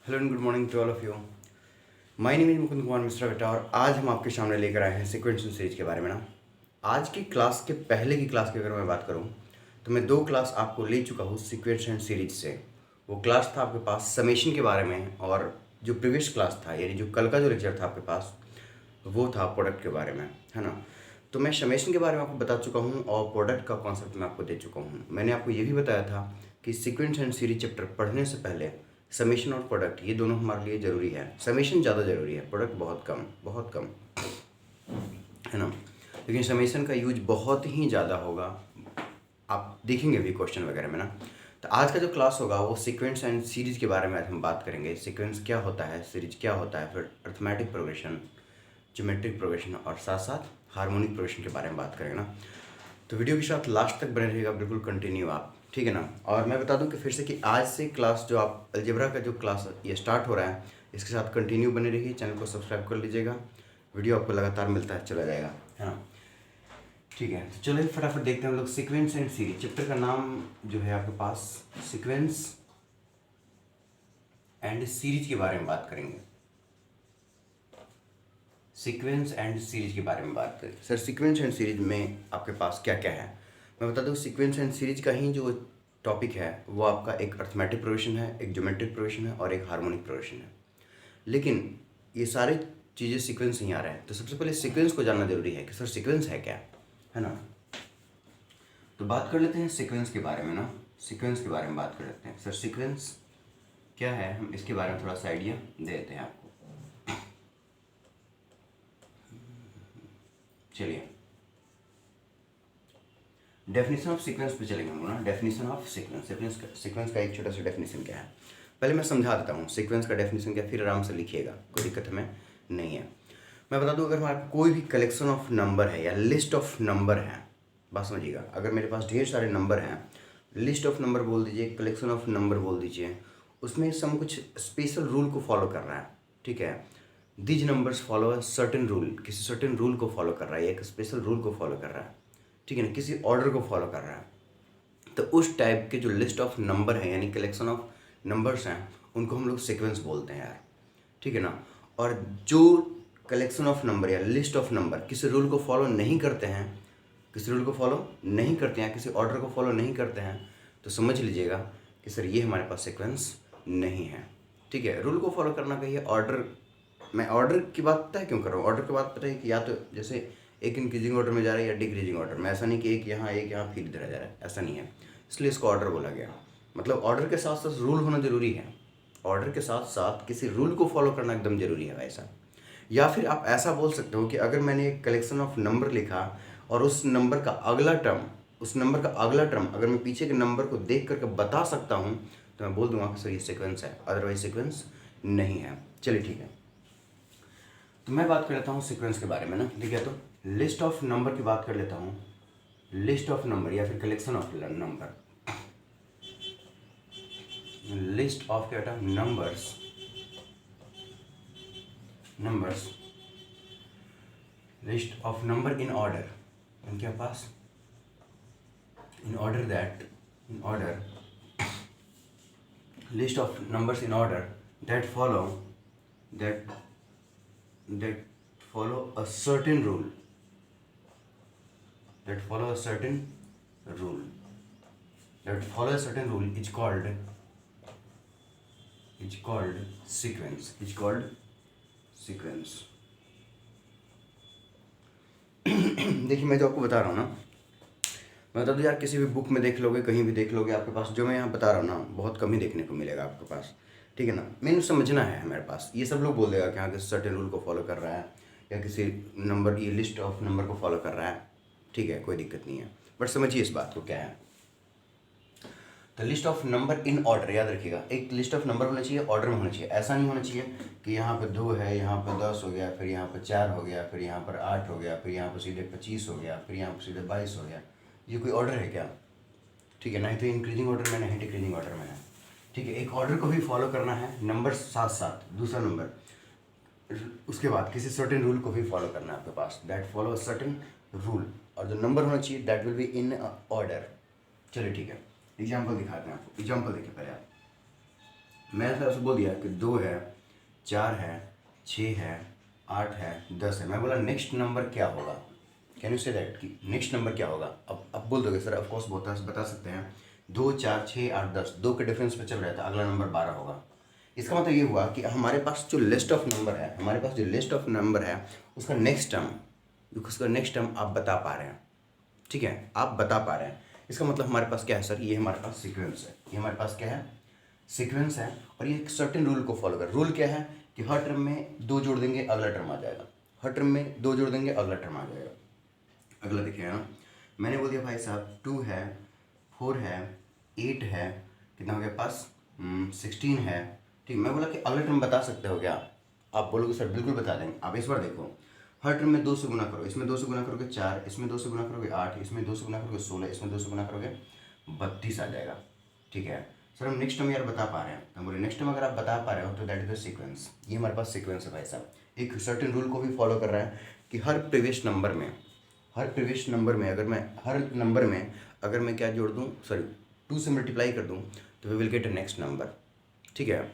Hello and good morning to all of you. My name is Mukund Kumar Mishra बेटा और आज हम आपके सामने लेकर आए हैं सीक्वेंशियल सीरीज के बारे में ना। आज की क्लास के पहले की क्लास की अगर मैं बात करूं तो मैं 2 क्लास आपको ले चुका हूं सीक्वेंस एंड सीरीज से। वो क्लास था आपके पास समेशन के बारे में और जो प्रीवियस क्लास था यानी जो कल का जो लेक्चर था आपके पास वो था प्रोडक्ट के बारे में, है ना। तो मैं समेशन के बारे में आपको बता चुका हूँ और प्रोडक्ट का कॉन्सेप्ट मैं आपको दे चुका हूँ। मैंने आपको ये भी बताया था कि सीक्वेंस एंड सीरीज चैप्टर पढ़ने से पहले समेशन और प्रोडक्ट ये दोनों हमारे लिए ज़रूरी है। समेशन ज़्यादा ज़रूरी है, प्रोडक्ट बहुत कम, है ना। लेकिन समेशन का यूज बहुत ही ज़्यादा होगा, आप देखेंगे भी क्वेश्चन वगैरह में ना। तो आज का जो क्लास होगा वो सीक्वेंस एंड सीरीज के बारे में आज हम बात करेंगे। सीक्वेंस क्या होता है, सीरीज क्या होता है, फिर अर्थमेटिक प्रोग्रेशन, ज्योमेट्रिक प्रोग्रेशन और साथ साथ हार्मोनिक प्रोग्रेशन के बारे में बात करेंगे ना। तो वीडियो के साथ लास्ट तक बने रहिएगा, बिल्कुल कंटिन्यू आप, ठीक है ना। और मैं बता दूं कि फिर से कि आज से क्लास जो आप अलजेब्रा का जो क्लास ये स्टार्ट हो रहा है इसके साथ कंटिन्यू बने रहिए। चैनल को सब्सक्राइब कर लीजिएगा, वीडियो आपको लगातार मिलता है चला जाएगा, है ना। ठीक है, तो चलिए फटाफट देखते हैं हम लोग सीक्वेंस एंड सीरीज। चैप्टर का नाम जो है आपके पास सीक्वेंस एंड सीरीज के बारे में बात करेंगे। सीक्वेंस एंड सीरीज के बारे में बात करें। सर सीक्वेंस एंड सीरीज में आपके पास क्या क्या है मैं बता दूं। सीक्वेंस एंड सीरीज का ही जो टॉपिक है वो आपका एक अर्थमेटिक प्रोग्रेशन है, एक ज्योमेट्रिक प्रोग्रेशन है और एक हार्मोनिक प्रोग्रेशन है। लेकिन ये सारी चीज़ें सीक्वेंस ही आ रहे हैं, तो सबसे पहले सीक्वेंस को जानना जरूरी है कि सर सीक्वेंस है क्या, है ना। तो बात कर लेते हैं सीक्वेंस के बारे में ना। सीक्वेंस के बारे में बात कर लेते हैं। सर सीक्वेंस क्या है, हम इसके बारे में थोड़ा सा आइडिया दे देते हैं आपको। चलिए डेफिनेशन ऑफ सीक्वेंस पे चलेंगे हम लोग ना। डेफिनेशन ऑफ सीक्वेंस, सीक्वेंस का एक छोटा सा डेफिनेशन क्या है पहले मैं समझा देता हूँ। सीक्वेंस का डेफिनेशन क्या, फिर आराम से लिखिएगा, कोई दिक्कत हमें नहीं है। मैं बता दूँ, अगर हमारे कोई भी कलेक्शन ऑफ नंबर है या लिस्ट ऑफ नंबर है, बात समझिएगा, अगर मेरे पास ढेर सारे नंबर हैं, लिस्ट ऑफ नंबर बोल दीजिए, कलेक्शन ऑफ नंबर बोल दीजिए, उसमें सम कुछ स्पेशल रूल को फॉलो कर रहा है, ठीक है। These numbers follow a certain rule, किसी सर्टेन रूल को फॉलो कर रहा है, एक स्पेशल रूल को फॉलो कर रहा है, ठीक है ना, किसी ऑर्डर को फॉलो कर रहा है। तो उस टाइप के जो लिस्ट ऑफ नंबर है यानी कलेक्शन ऑफ नंबर्स हैं उनको हम लोग सीक्वेंस बोलते हैं यार, ठीक है ना। और जो कलेक्शन ऑफ नंबर या लिस्ट ऑफ नंबर किसी रूल को फॉलो नहीं करते हैं, किसी रूल को फॉलो नहीं करते हैं, किसी ऑर्डर को फॉलो नहीं करते हैं, तो समझ लीजिएगा कि सर ये हमारे पास सीक्वेंस नहीं है, ठीक है। रूल को फॉलो करना कहिए, ऑर्डर, मैं ऑर्डर की बात पता है क्यों कर रहा हूँ। ऑर्डर की बात पता है कि या तो जैसे एक इंक्रीजिंग ऑर्डर में जा रहा है या डिक्रीजिंग ऑर्डर में, ऐसा नहीं कि एक यहाँ फिर इधर जा रहा है, ऐसा नहीं है, इसलिए इसको ऑर्डर बोला गया। मतलब ऑर्डर के साथ साथ रूल होना जरूरी है, ऑर्डर के साथ साथ किसी रूल को फॉलो करना एकदम जरूरी है वैसा। या फिर आप ऐसा बोल सकते हो कि अगर मैंने एक कलेक्शन ऑफ नंबर लिखा और उस नंबर का अगला टर्म, अगर मैं पीछे के नंबर को देख करके बता सकता हूँ तो मैं बोल दूंगा कि सर ये सीक्वेंस है, अदरवाइज सीक्वेंस नहीं है। चलिए ठीक है, तो मैं बात कर लेता हूँ सीक्वेंस के बारे में ना, ठीक है। तो लिस्ट ऑफ नंबर की बात कर लेता हूँ। लिस्ट ऑफ नंबर या फिर collection of number, list of क्या था, numbers, list of number in order, इनके पास in order list of numbers in order that follow that follow a certain rule, that follow a certain rule is called sequence, देखिए मैं जो आपको बता रहा हूँ ना, मैं बता दूँ यार, किसी भी बुक में देख लोगे, कहीं भी देख लोगे, आपके पास जो मैं यहाँ बता रहा हूँ ना बहुत कम ही देखने को मिलेगा आपके पास, ठीक है ना। मैंने समझना है हमारे पास, ये सब लोग बोल देगा कि हाँ किसी सर्टेन रूल को फॉलो कर रहा है या किसी नंबर, ये लिस्ट ऑफ नंबर को फॉलो कर रहा है, ठीक है, कोई दिक्कत नहीं है, बट समझिए इस बात को क्या है। तो list of number in order, याद रखिएगा, एक लिस्ट ऑफ नंबर होना चाहिए, ऑर्डर में होना चाहिए। ऐसा नहीं होना चाहिए कि यहाँ पे 2 है, यहाँ पे 10 हो गया, फिर यहाँ पे 4 हो गया, फिर यहाँ पर 8 हो गया, फिर यहाँ पर सीधे 25 हो गया, फिर यहाँ पर सीधे 22 हो गया। ये कोई ऑर्डर है क्या, ठीक है। नहीं तो इंक्रीजिंग ऑर्डर में, नहीं डिक्रीजिंग ऑर्डर में है, ठीक है। एक ऑर्डर को भी फॉलो करना है, नंबर साथ साथ, दूसरा नंबर, उसके बाद किसी सर्टेन रूल को भी फॉलो करना है आपके पास, दैट फॉलो सर्टेन रूल, और जो नंबर होना चाहिए that will be in order. चलिए ठीक है, एग्जाम्पल दिखाते हैं आपको। एग्जाम्पल देखिए पहले आप, मैंने आपसे बोल दिया कि 2 है, 4 है, 6 है, 8 है, 10 है। मैं बोला नेक्स्ट नंबर क्या होगा, कैन यू से दैट कि नेक्स्ट नंबर क्या होगा। अब बोल दोगे सर ऑफकोर्स बता सकते हैं 2, 4, 6, 8, 10, 2 के डिफरेंस पे चल रहा था, अगला नंबर 12 होगा। इसका मतलब ये हुआ कि हमारे पास जो लिस्ट ऑफ नंबर है उसका नेक्स्ट टर्म आप बता पा रहे हैं। ठीक है, आप बता पा रहे हैं। इसका मतलब हमारे पास क्या है सर, ये हमारे पास सीक्वेंस है, ये हमारे पास क्या है, सीक्वेंस है। और ये एक सर्टेन रूल को फॉलो कर। रूल क्या है कि हर टर्म में 2 जोड़ देंगे अगला टर्म आ जाएगा, हर टर्म में 2 जोड़ देंगे अगला टर्म आ जाएगा। अगला देखिए ना, मैंने बोल दिया भाई साहब 2 है, 4 है, 8 है, कितना हो गया पास 16 है। ठीक, मैं बोला कि अगला टर्म बता सकते हो क्या, आप बोलोगे सर बिल्कुल बता देंगे। आप इस बार देखो, हर टर्म में 2 से गुना करो, इसमें 2 से गुना करोगे 4, इसमें 2 से गुना करोगे 8, इसमें 2 से गुना करोगे 16, इसमें 2 से गुना करोगे 32 आ जाएगा। ठीक है सर, हम नेक्स्ट टर्म यार बता पा रहे हैं। हम बोले नेक्स्ट टर्म अगर आप बता पा रहे हो तो दैट इज द सीक्वेंस। ये हमारे पास सीक्वेंस है भाई साहब, एक सर्टेन रूल को भी फॉलो कर रहा है कि हर प्रीवियस नंबर में अगर मैं क्या जोड़ दूँ, सॉरी 2 से मल्टीप्लाई कर दूँ तो we will get a next number. ठीक है,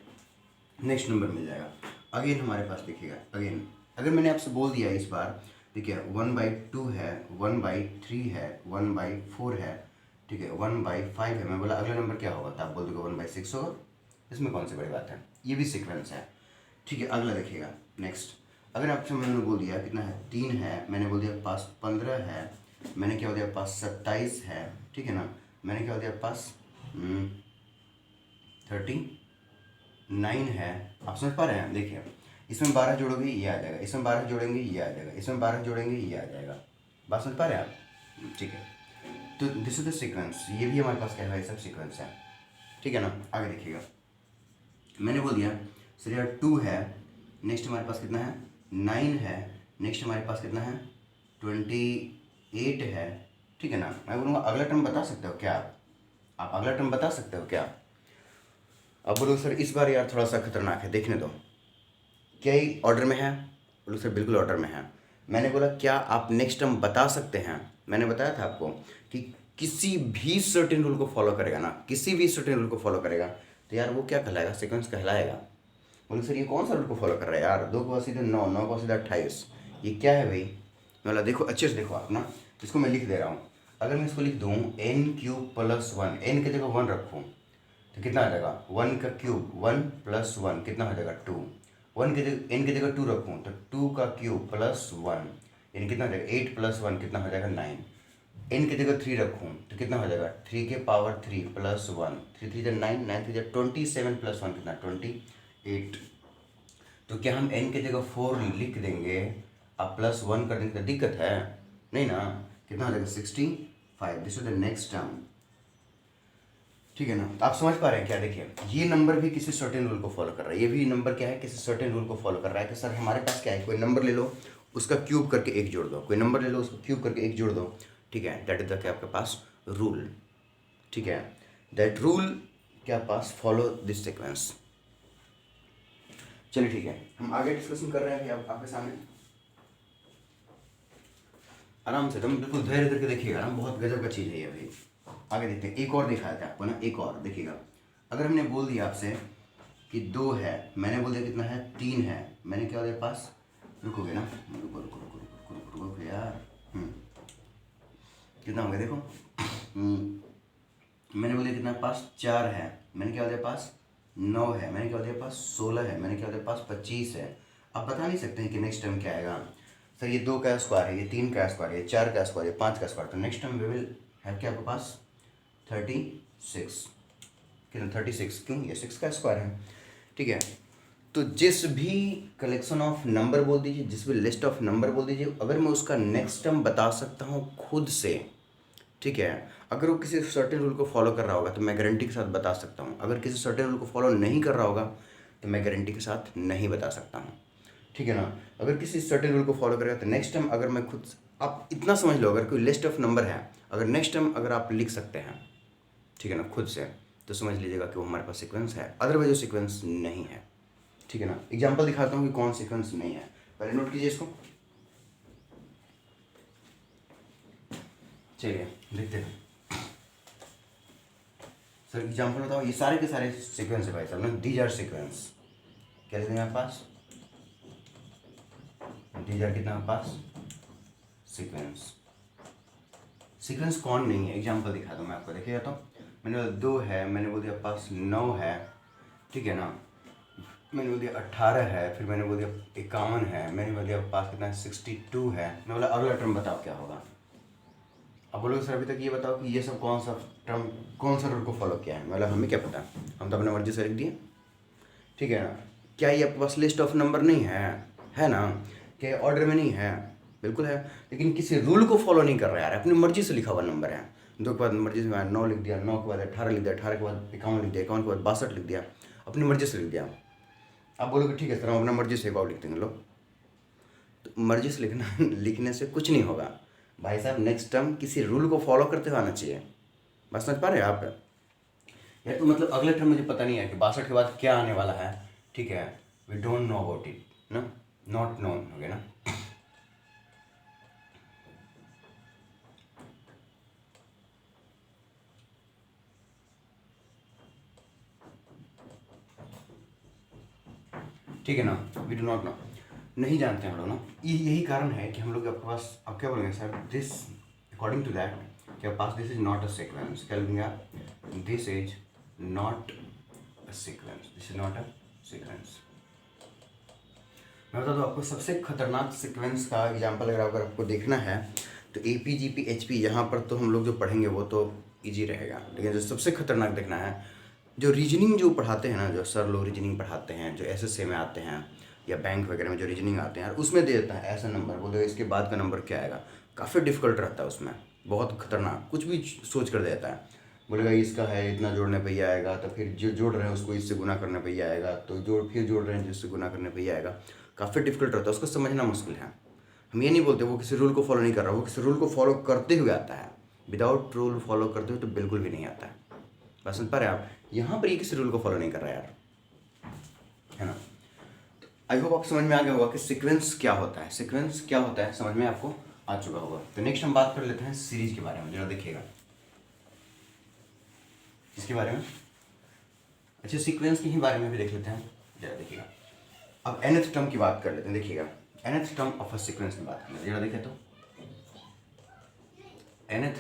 नेक्स्ट नंबर मिल जाएगा। अगेन हमारे पास देखिएगा, अगेन अगर मैंने आपसे बोल दिया इस बार, ठीक है 1/2 है, 1/3 है, 1/4 है, ठीक है 1/5 है। मैं बोला अगला नंबर क्या होगा तो आप बोल दोगे 1/6 होगा। इसमें कौन सी बड़ी बात है, ये भी सीक्वेंस है। ठीक है, अगला देखिएगा नेक्स्ट। अगर आपसे मैंने बोल दिया कितना है 3 है, मैंने बोल दिया पास 15 है, मैंने क्या बोल दिया पास 27 है, ठीक है ना, मैंने क्या बोल दिया पास 39 है। आप समझ पा रहे हैं, देखिए इसमें 12 जोड़ोगे ये आ जाएगा, इसमें 12 जोड़ेंगे ये आ जाएगा, इसमें 12 जोड़ेंगे ये आ जाएगा। बात समझ पा रहे हैं आप, ठीक है। तो दिस इज द सीक्वेंस, ये भी हमारे पास क्या है, सब सीक्वेंस है। ठीक है ना, आगे देखिएगा, मैंने बोल दिया सर यार 2 है, नेक्स्ट हमारे पास कितना है 9 है, नेक्स्ट हमारे पास कितना है 28 है। ठीक है ना, मैं बोलूँगा अगला टर्म बता सकते हो क्या आप अगला टर्म बता सकते हो क्या। अब बोलो सर इस बार यार थोड़ा सा खतरनाक है, देखने दो क्या ही ऑर्डर में है। बोलो सर बिल्कुल ऑर्डर में है। मैंने बोला क्या आप नेक्स्ट टर्म बता सकते हैं। मैंने बताया था आपको कि किसी भी सर्टेन रूल को फॉलो करेगा ना, किसी भी सर्टेन रूल को फॉलो करेगा तो यार वो क्या कहलाएगा, सीक्वेंस कहलाएगा। बोले सर ये कौन सा रूल को फॉलो कर रहा है यार, 2 को सीधे 9, 9 को सीधे 28, ये क्या है भाई। मैं बोला देखो अच्छे से देखो आप ना, इसको मैं लिख दे रहा हूँ। अगर मैं इसको लिख दूँ n³ + 1, n की जगह 1 रखूँ तो कितना आ जाएगा 1 का क्यूब, 1 + 1 कितना हो जाएगा 2। 1 की जगह n की जगह 2 रखूँ तो 2 का क्यूब + 1 यानी कितना हो जाएगा 8 + 1 कितना हो जाएगा 9। n की जगह 3 रखूँ तो कितना हो जाएगा 3 के पावर 3 + 1, 3 3 9, 9 3 27 + 1 कितना 28। तो क्या हम n की जगह 4 लिख देंगे अब +1 कर देंगे तो दिक्कत है नहीं ना, कितना हो जाएगा 65। This is the next term. ठीक है ना, तो आप समझ पा रहे हैं क्या, देखिए ये नंबर भी किसी सर्टेन रूल को फॉलो कर रहा है, ये भी नंबर क्या है किसी सर्टेन रूल को फॉलो कर रहा है कि सर हमारे पास क्या है, कोई नंबर ले लो उसका क्यूब करके 1 जोड़ दो, कोई नंबर ले लो उसका क्यूब करके 1 जोड़ दो। ठीक है, दैट इज द क्या आपके पास रूल। ठीक है, दैट रूल क्या पास फॉलो दिस सीक्वेंस। चलिए ठीक है, हम आगे डिस्कशन कर रहे हैं अभी आपके सामने, आराम से एकदम बिल्कुल धैर्य करके देखिएगा ना, बहुत गजब का चीज़ है ये भाई। आगे देखते हैं, एक और दिखाया था आपको ना, एक और देखिएगा। अगर हमने बोल दिया आपसे कि 2 है, मैंने बोल दिया कितना है 3 है, मैंने क्या बोला पास, रुकोगे ना, रुको रुको रुको रुको रुको रुको यार, कितना हो गया देखो, मैंने बोल दिया कितना पास 4 है, मैंने क्या बोल दिया पास 9 है, मैंने क्या बोल दिया पास 16 है, मैंने क्या बोल दिया पास 25 है। आप बता नहीं सकते हैं कि नेक्स्ट टर्म क्या आएगा। सर ये 2 का स्क्वायर है, ये 3 का स्क्वायर है, ये 4 का स्क्वायर है, 5 का स्क्वायर, तो next term we will have क्या आपके पास 36। कितना 36, क्यों ये 6 का स्क्वायर है। ठीक है, तो जिस भी कलेक्शन ऑफ नंबर बोल दीजिए, जिस भी लिस्ट ऑफ नंबर बोल दीजिए, अगर मैं उसका नेक्स्ट टर्म बता सकता हूँ खुद से, ठीक है, अगर वो किसी सर्टेन रूल को फॉलो कर रहा होगा तो मैं गारंटी के साथ बता सकता हूँ, अगर किसी सर्टेन रूल को फॉलो नहीं कर रहा होगा तो मैं गारंटी के साथ नहीं बता सकता हूँ। ठीक है ना, अगर किसी सर्टेन रूल को फॉलो करेगा तो नेक्स्ट टाइम अगर मैं खुद, आप इतना समझ लो अगर कोई लिस्ट ऑफ नंबर है, अगर नेक्स्ट टाइम अगर आप लिख सकते हैं, ठीक है ना, खुद से, तो समझ लीजिएगा कि वो हमारे पास सीक्वेंस है, अदरवाइज वो सीक्वेंस नहीं है। ठीक है ना, एग्जांपल दिखाता हूँ कि कौन सीक्वेंस नहीं है, पहले नोट कीजिए इसको। चलिए देखते हैं, सर एग्जाम्पल बताओ, ये सारे के सारे सीक्वेंस है भाई साहब ना, दीज आर सीक्वेंस। क्या लिखेंगे आपके पास, दीज आर कितना आपके पास सीक्वेंस। सीक्वेंस कौन नहीं है, एग्जाम्पल दिखा दूँ मैं आपको, देखिएगा तो मैंने बोला 2 है, मैंने बोल दिया आपके पास 9 है, ठीक है ना, मैंने बोल दिया 18 है, फिर मैंने बोल दिया 51 है, मैंने बोल दिया आपके पास कितना 62 है। मैं बोला अगला टर्म बताओ क्या होगा। अब बोलोगे सर अभी तक ये बताओ कि ये सब कौन सा टर्म कौन सा रूल को फॉलो किया है। मतलब हमें क्या पता, हम तो अपने मर्जी से लिख दिए, ठीक है ना। क्या ये आपके पास लिस्ट ऑफ नंबर नहीं है ना, क्या ऑर्डर में नहीं है, बिल्कुल है, लेकिन किसी रूल को फॉलो नहीं कर रहा है यार, अपनी मर्जी से लिखा हुआ नंबर है। 2 के बाद मर्जी से 9 लिख दिया, 9 के बाद 18 लिख दिया, 18 के बाद 51 लिख दिया, 51 के बाद 62 लिख दिया, अपनी मर्जी से लिख दिया। आप बोलोगे ठीक है सर हम अपना मर्जी से एक और लिख देंगे, लोग तो मर्जी से लिखना लिखने से कुछ नहीं होगा भाई साहब। नेक्स्ट टर्म किसी रूल को फॉलो करते हुए आना चाहिए, बस समझ पा रहे हैं आप यार। तो मतलब अगले टर्म मुझे पता नहीं है कि 62 के बाद क्या आने वाला है, ठीक है, we don't know about it ना, नॉट नोन हो गया ना। ठीक है ना, वी डू नॉट नो, नहीं जानते हैं हम लोग ना। यही कारण है कि हम लोग आपके पास, अब क्या बोलेंगे sir, this according to that के पास this is not a sequence, क्या लिखेंगे आप, this is not a sequence, this is not a sequence. मैं बता दूँ आपको सबसे खतरनाक सीक्वेंस का एग्जांपल अगर आपको देखना है तो AP GP HP, यहाँ पर तो हम लोग जो पढ़ेंगे वो तो इजी रहेगा, लेकिन जो सबसे खतरनाक देखना है, जो रीजनिंग जो पढ़ाते हैं ना, जो सर लोग रीजनिंग पढ़ाते हैं, जो SSA में आते हैं या बैंक वगैरह में जो रीजनिंग आते हैं, उसमें दे देता है ऐसा नंबर, बोले इसके बाद का नंबर क्या आएगा, काफ़ी डिफिकल्ट रहता है उसमें, बहुत खतरनाक, कुछ भी सोच कर देता है। बोलेगा इसका है इतना जोड़ने पे ही आएगा, तो फिर जो जोड़ रहे हैं उसको इससे गुना करने पे ही आएगा, तो जोड़ रहे हैं जिससे गुना करने पे ही आएगा। काफ़ी डिफिकल्ट रहता है, उसको समझना मुश्किल है। हम ये नहीं बोलते वो किसी रूल को फॉलो नहीं कर रहा, वो किसी रूल को फॉलो करते हुए आता है, विदाउट रूल फॉलो करते हुए तो बिल्कुल भी नहीं आता है। बस समझ पा रहे हैं आप, यहाँ पर ये किसी रूल को फॉलो नहीं कर रहा यार, है ना। तो आई होप आपको समझ में आ गया होगा कि सीक्वेंस क्या होता है, सीक्वेंस क्या होता है समझ में आपको आ चुका होगा। तो नेक्स्ट हम बात कर लेते हैं सीरीज के बारे में, जरा देखिएगा इसके बारे में, अच्छा सीक्वेंस के ही बारे में भी देख लेते हैं, जरा देखिएगा। अब nth टर्म की बात कर लेते हैं, देखिएगा nth term of a sequence की बात करते हैं, जरा देखें तो nth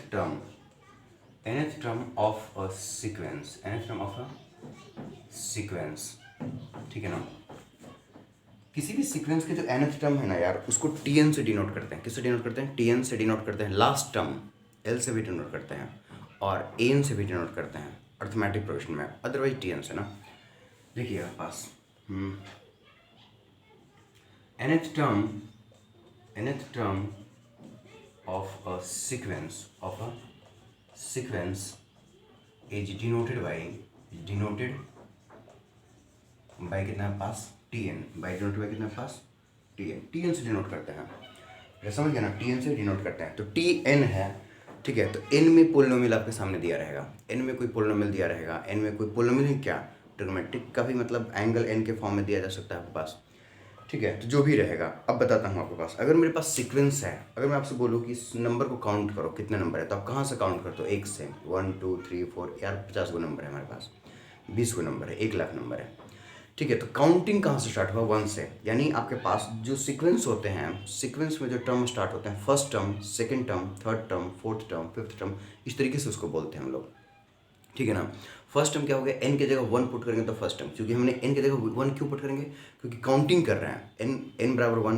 term of a sequence, nth term of a sequence, ठीक है ना। किसी भी सीक्वेंस के जो nth टर्म है ना यार, उसको Tn से डिनोट करते हैं, किससे डिनोट करते हैं, Tn से डिनोट करते हैं। लास्ट टर्म L से भी डिनोट करते हैं और An से भी डिनोट करते हैं अर्थमेटिक प्रोग्रेशन में, अदरवाइज Tn से ना। देखिएगा पास nth term of a sequence is denoted by कितना पास Tn, by denoted by कितना पास Tn से डिनोट करते हैं, ये समझ गया ना, Tn से डिनोट करते हैं। तो Tn है, ठीक है, तो n में पोलिनोमियल आपके सामने दिया रहेगा, n में कोई पोलिनोमियल दिया रहेगा, n में कोई पोलिनोमियल है क्या, ट्रिग्नोमेट्रिक का भी मतलब एंगल n के फॉर्म में दिया जा सकता है आपके पास, ठीक है। तो जो भी रहेगा, अब बताता हूँ आपके पास, अगर मेरे पास सीक्वेंस है, अगर मैं आपसे बोलूँ कि इस नंबर को काउंट करो कितने नंबर है, तो आप कहाँ से काउंट करते हो, 1 से, 1 2 3 4 यार 50 गो नंबर है हमारे पास, 20 गो नंबर है, 1 लाख नंबर है, ठीक है। तो काउंटिंग कहाँ से स्टार्ट हुआ, 1 से, यानी आपके पास जो सीक्वेंस होते हैं, सीक्वेंस में जो टर्म स्टार्ट होते हैं, first term, second term, third term, fourth term, fifth term, इस तरीके से उसको बोलते हैं हम लोग, ठीक है ना। फर्स्ट टर्म क्या हो गया, n की जगह 1 पुट करेंगे तो फर्स्ट टर्म, क्योंकि हमने n की जगह 1 क्यों पुट करेंगे, क्योंकि काउंटिंग कर रहे हैं, n बराबर 1,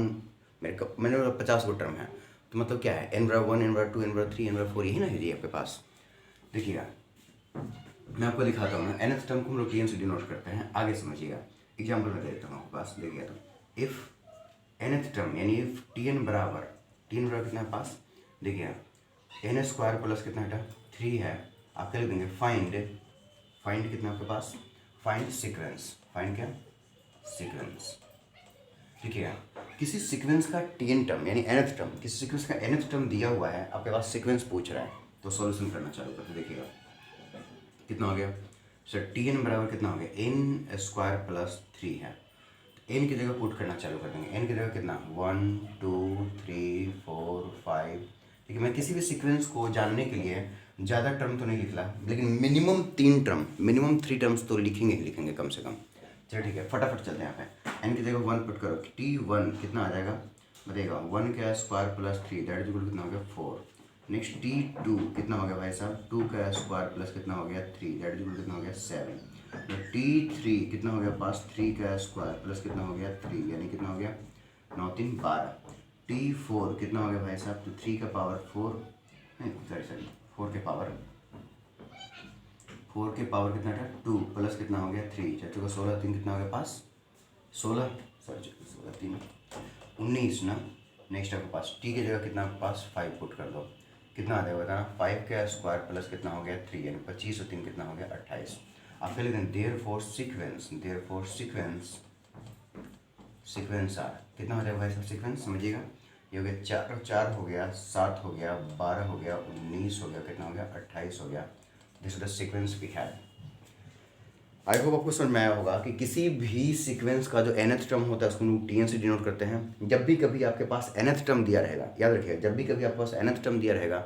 मैंने 50 गो टर्म है, तो मतलब क्या है, n बराबर 1, n बराबर 2, n बराबर 3, n बराबर 4, यही ना है जी आपके पास। देखिएगा मैं आपको दिखाता हूँ ना, nth टर्म को हम लोग Tn से डिनोट करते हैं, आगे समझिएगा, एग्जाम्पल में दे देता हूँ आपके पास, देखिएगा तो इफ़ nth टर्म यानी इफ Tn बराबर कितना है पास, देखिएगा n स्क्वायर प्लस कितना बेटा 3 है, आप क्या लिख देंगे, फाइंड कितना आपके पास, फाइंड सीक्वेंस, फाइंड क्या, सीक्वेंस। देखिएगा किसी सीक्वेंस का Tn टर्म यानी nth टर्म, किसी सीक्वेंस का nth टर्म दिया हुआ है, आपके पास सीक्वेंस पूछ रहा है, तो सॉल्यूशन करना चालू करते, देखिएगा कितना हो गया सर, Tn बराबर कितना हो गया, n स्क्वायर प्लस 3 है, n की जगह पुट करना चालू कर देंगे, n की जगह कितना 1 2 3 4 5, ठीक है। मैं किसी भी सीक्वेंस को जानने के लिए ज़्यादा टर्म तो नहीं लिख रहा, लेकिन मिनिमम 3 टर्म, मिनिमम 3 टर्म्स तो लिखेंगे ही लिखेंगे कम से कम। चलो ठीक है, फटाफट चलते हैं यहाँ पे। एन की जगह 1 पुट करो, T1 कितना आ जाएगा बताइएगा, 1 का square plus 3 that is equal कितना हो गया 4। नेक्स्ट T2 कितना हो गया भाई साहब, 2 का स्क्वायर प्लस कितना हो गया 3 दैट इज इक्वल कितना हो गया 7। T3 कितना हो गया पास, 3 का स्क्वायर प्लस कितना हो गया 3 यानी कितना हो गया 9 3 12। T4 कितना हो गया भाई साहब, तो 3 का पावर 4 नहीं सॉरी 4 के पावर, 4 के पावर कितना था 2 प्लस कितना हो गया 3 चाचू का 16 3 कितना हो गया पास 16 सॉरी 16 3 19 ना। नेक्स्ट आपके पास टी की जगह कितना आपके पास 5 पुट कर दो, कितना आ जाएगा बताना, 5 का स्क्वायर प्लस कितना हो गया 3 यानी 25 और 3 कितना हो गया 28। आप फिर लिखें देयरफॉर सीक्वेंस आर कितना हो जाएगा भाई साहब सीक्वेंस समझिएगा, ये हो गया 4 और 4 हो गया 7 हो गया 12 हो गया 19 हो गया कितना हो गया 28 हो गया। This is the sequence we have. I hope आपको समझ में आया होगा कि किसी भी सीक्वेंस का जो nth टर्म होता है उसको हम टी एन से डिनोट करते हैं। जब भी कभी आपके पास nth टर्म दिया रहेगा, याद रखिएगा जब भी कभी आपके पास nth टर्म दिया रहेगा,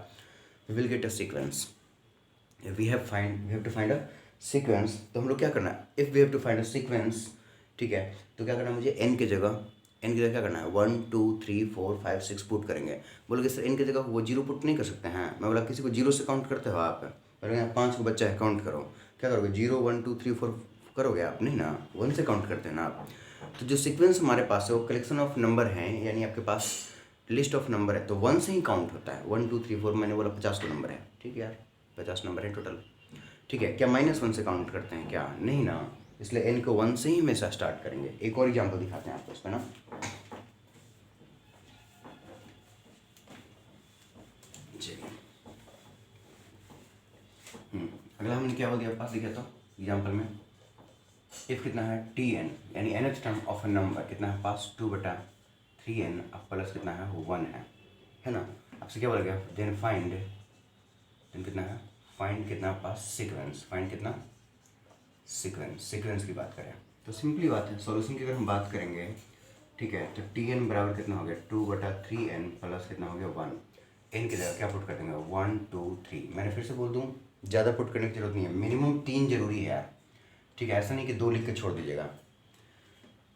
we will get a sequence. We have to find a sequence, तो हम लोग क्या करना है, if we have to find a sequence, ठीक है, तो क्या करना है मुझे n की जगह क्या करना है 1 2 3 4 5 6 पुट करेंगे। बोलोगे सर n की जगह वो 0 पुट नहीं कर सकते हैं, मैं बोला किसी को 0 से काउंट करते हो आप, बोलोगे यहाँ 5 को बच्चा है काउंट करो, क्या करोगे 0 1 2 3 4 करोगे आप, नहीं ना 1 से काउंट करते हैं ना आप। तो जो सीक्वेंस हमारे पास है वो कलेक्शन ऑफ नंबर हैं, यानी आपके पास लिस्ट ऑफ नंबर है, तो 1 से ही काउंट होता है। 1 2 3 4 मैंने बोला 50 को नंबर है, ठीक है यार 50 नंबर है टोटल, ठीक है। क्या -1 से काउंट करते हैं क्या, नहीं ना, इसलिए n को 1 से ही हमेशा स्टार्ट करेंगे। एक और एग्जाम्पल दिखाते हैं आपको इसमें ना, अगला हमने क्या बोल दिया पास लिखा तो एग्जाम्पल में, इफ कितना है Tn यानी nth term of a number कितना है पास 2/3n अब प्लस कितना है 1 है ना। आपसे क्या बोला गया देन फाइंड, देन कितना है फाइंड कितना पास सीक्वेंस, फाइंड कितना सीक्वेंस की बात करें तो सिंपली बात है, सॉल्यूशन की अगर हम बात करेंगे, ठीक है, तो Tn बराबर कितना हो गया 2/3n प्लस कितना हो गया 1। n की जगह क्या पुट कर देंगे 1 2 3। मैंने फिर से बोल दूँ ज़्यादा पुट करने की जरूरत नहीं है, मिनिमम 3 जरूरी है यार, ठीक है, ऐसा नहीं कि 2 लिख के छोड़ दीजिएगा।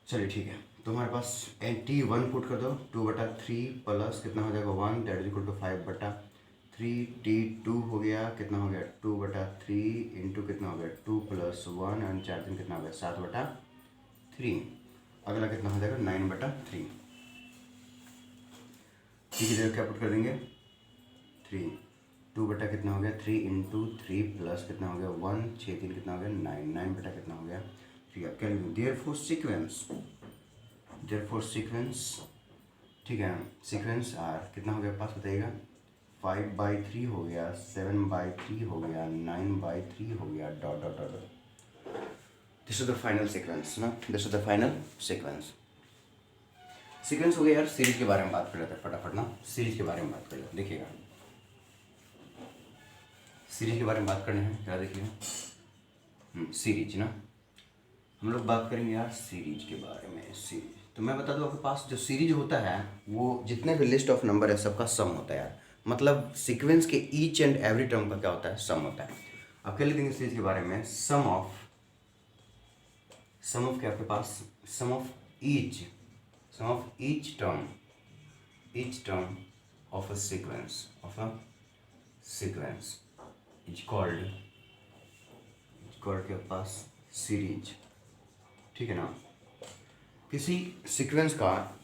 चलिए ठीक है, तो हमारे पास T1 पुट कर दो 2/3 प्लस कितना हो जाएगा 1 that is equal to 5/3। T2 हो गया कितना हो गया 2/3 इंटू कितना हो गया 2 + 1 एंड 4 दिन कितना हो गया 7/3। अगला कितना हो जाएगा 9/3। ठीक है, क्या पुट कर देंगे 3 2 बटा कितना हो गया 3 इंटू 3 प्लस कितना हो गया 1 6 3 कितना हो गया 9 9 बटा कितना हो गया 3। अब क्या लिखेंगे देयरफॉर सीक्वेंस, ठीक है, सीक्वेंस आर कितना हो गया पास बताइएगा 5/3 हो गया 7/3 हो गया 9/3 हो गया dot dot dot. This is the final sequence ना, this is the final sequence हो गया यार। सीरीज के बारे में बात कर लेते हैं फटाफट ना, सीरीज के बारे में बात कर लेते हैं। देखिएगा सीरीज के बारे में बात करने हैं क्या, देखिएगा सीरीज ना, हम लोग बात करेंगे यार सीरीज के बारे में। सीरीज तो मैं बता दूं आपके पास जो सीरीज होता है वो जितने भी लिस्ट ऑफ नंबर है सबका सम होता है यार, मतलब सीक्वेंस के ईच एंड एवरी टर्म का क्या होता है सम होता है। अब क्या लिखेंगे सीरीज के बारे में सम ऑफ क्या आपके पास sum of each term of a sequence is called के पास सीरीज, ठीक है ना। किसी सीक्वेंस का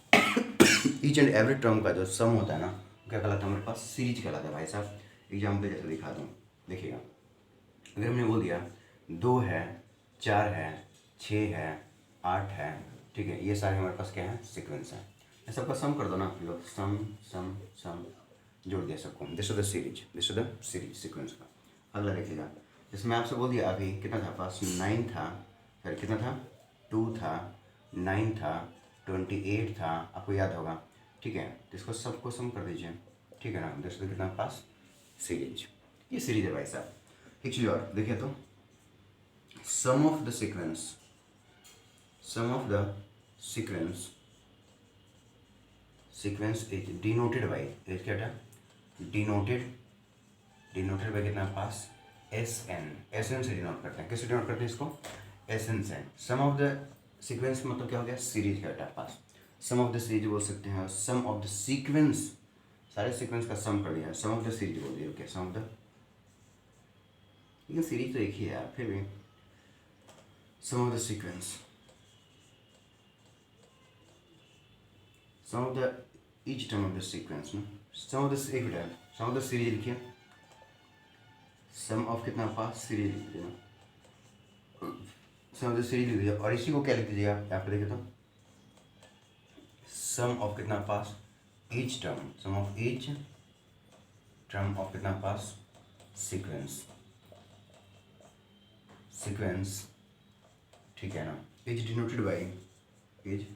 ईच एंड एवरी टर्म का जो सम होता है ना क्या कहलाता है हमारे पास सीरीज कहलाता है भाई साहब। एग्जाम्पल जैसे दिखा दूँ, देखिएगा अगर हमने बोल दिया 2 है 4 है 6 है 8 है, ठीक है, ये सारे हमारे पास क्या है सीक्वेंस है, ये सबका सम कर दो ना लोग, सम सम सम जोड़ दिया सबको, this is the series sequence का। अगला देखिएगा इसमें आपसे बोल दिया अभी कितना था पास 9 था, फिर कितना था 2 था 9 था 28 था, आपको याद होगा, ठीक है, तो इसको सबको सम कर दीजिए, ठीक है ना, दिस इज कितना पास सीरीज, ये सीरीज है भाई साहब। एक चीज़ और देखिए तो sum of the sequence is denoted by, क्या था डिनोटेड डिनोटेड बाई कितना पास एस एन से डिनोट करते हैं। किससे डिनोट करते हैं इसको? एस एन से। सम ऑफ द सीक्वेंस मतलब क्या हो गया? सीरीज का बेटा पास। सम ऑफ द सीरीज बोल सकते हैं, सम ऑफ द सीक्वेंस, सारे सीक्वेंस का सम कर दिया, सम ऑफ द सीरीज बोल दिया। ओके, सम ऑफ द, लेकिन सीरीज तो एक ही है यार, फिर भी sum of the sequence, sum of the each term of the sequence ना, सम ऑफ द, एक minute, sum of the series लिखिए, सम ऑफ कितना पास सीरीज लिख दीजिए, सम ऑफ द सीरीज लिख दीजिए। और इसी को क्या लिख दीजिएगा यहाँ पे देखे तो, सम ऑफ कितना पास each term, sum of each term of कितना पास सीक्वेंस, सीक्वेंस, ठीक है ना। Is denoted by, is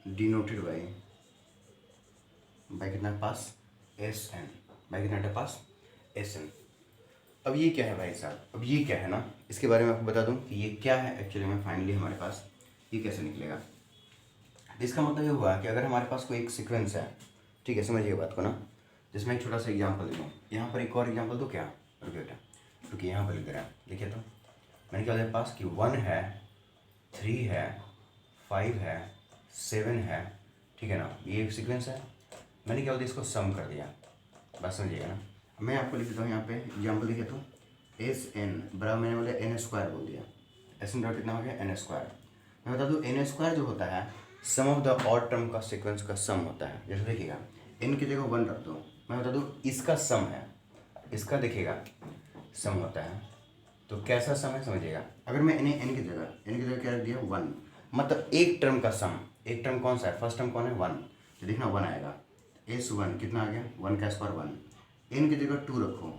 denoted by कितना पास एस एन, बाई कितना पास एस एन। अब ये क्या है भाई साहब? अब ये क्या है ना, इसके बारे में आपको बता दूं कि ये क्या है एक्चुअली में। फाइनली हमारे पास ये कैसे निकलेगा, इसका मतलब ये हुआ कि अगर हमारे पास कोई एक सीक्वेंस है, ठीक है, समझिए बात को ना, जिसमें एक छोटा सा एग्जांपल दे दूँ। यहाँ पर एक और एग्जांपल दो क्या? रुकिए बेटा, रुकिए, यहाँ पर लिख दे रहा है, देखिए तो मैंने क्या मेरे पास कि 1 है, 3 है, 5 है, 7 है, ठीक है ना, ये एक सीक्वेंस है। मैंने क्या बोलते इसको सम कर दिया, बस समझिएगा ना। मैं आपको लिख देता हूँ यहाँ पे एग्जाम्पल लिखे तो, एस एन बराबर मैंने बोला एन स्क्वायर बोल दिया, एस एन बराबर कितना हो गया? N square. मैं बता दूँ एन स्क्वायर जो होता है sum of the odd term का सीक्वेंस का सम होता है। जैसे देखिएगा एन की जगह 1 रख दो, मैं बता दूँ इसका सम है, इसका देखिएगा सम होता है, तो कैसा सम है समझिएगा। अगर मैं एन की जगह क्या रख दिया? 1, मतलब एक टर्म का सम। एक टर्म कौन सा है? फर्स्ट टर्म कौन है? 1, तो देखना 1 आएगा, एस 1 कितना आ गया? 1 का स्क्वायर 1। एन की जगह 2 रखो,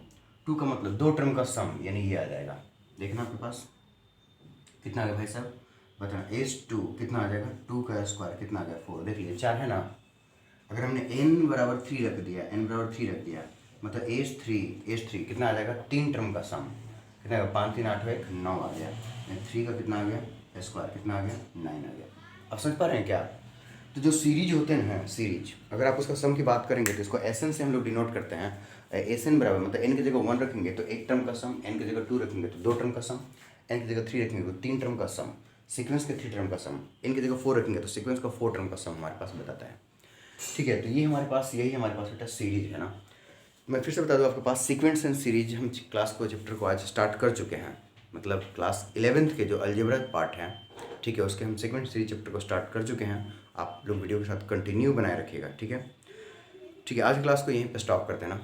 2 का मतलब 2 टर्म का सम, यानी ये आ जाएगा। देखना आपके पास कितना आ गया भाई साहब, बताना। एस 2 कितना आ जाएगा? 2 का स्क्वायर कितना आ गया? 4। देख लीजिए 4 है ना। अगर हमने एन बराबर 3 रख दिया, एन बराबर 3 रख दिया, मतलब एस 3 कितना आ जाएगा? 3 टर्म का सम कितना आएगा? 5 3 8 1 9 आ गया। 3 का कितना आ गया? स्क्वायर कितना आ गया? 9 आ गया। अब समझ पा रहे हैं क्या? तो जो सीरीज होते हैं, सीरीज अगर आप उसका सम की बात करेंगे तो इसको एस एन से हम लोग डिनोट करते हैं। एस एन बराबर मतलब एन की जगह 1 रखेंगे तो एक टर्म का सम, एन की जगह 2 रखेंगे तो 2 टर्म का सम, एन की जगह 3 रखेंगे तो 3 टर्म का सम, सीक्वेंस के 3 टर्म का सम, एन की जगह 4 रखेंगे तो सीक्वेंस का 4 टर्म का सम हमारे पास बताता है। ठीक है, तो ये हमारे पास, यही हमारे पास बेटा सीरीज है ना। मैं फिर से बता दूँ आपके पास सीक्वेंस एंड सीरीज, हम क्लास को चैप्टर को आज स्टार्ट कर चुके हैं, मतलब क्लास 11th के जो अलजेब्रा पार्ट है, ठीक है, उसके हम सीक्वेंस सीरीज चैप्टर को स्टार्ट कर चुके हैं। आप लोग वीडियो के साथ कंटिन्यू बनाए रखिएगा, ठीक है। ठीक है, आज क्लास को यहीं पे स्टॉप करते हैं ना।